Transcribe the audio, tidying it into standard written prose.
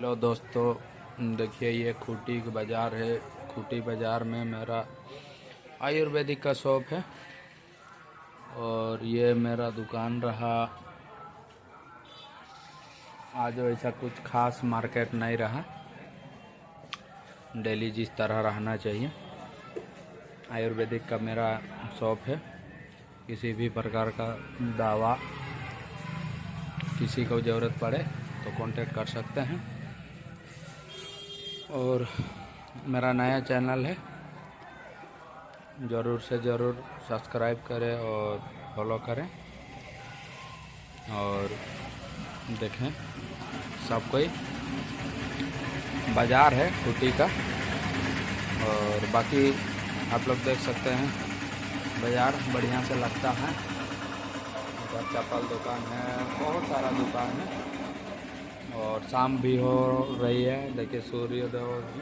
Hello दोस्तों, देखिए ये खूटी बाज़ार है। खूटी बाज़ार में मेरा आयुर्वेदिक का शॉप है और ये मेरा दुकान रहा। आज ऐसा कुछ खास मार्केट नहीं रहा, डेली जिस तरह रहना चाहिए। आयुर्वेदिक का मेरा शॉप है। किसी भी प्रकार का दवा किसी को ज़रूरत पड़े तो कांटेक्ट कर सकते हैं। और मेरा नया चैनल है, ज़रूर से ज़रूर सब्सक्राइब करें और फॉलो करें और देखें। सब कोई बाज़ार है खूटी का और बाकी आप लोग देख सकते हैं बाज़ार बढ़िया से लगता है। चप्पल दुकान है, बहुत सारा दुकान है और शाम भी हो रही है। देखिए सूर्योदय भी।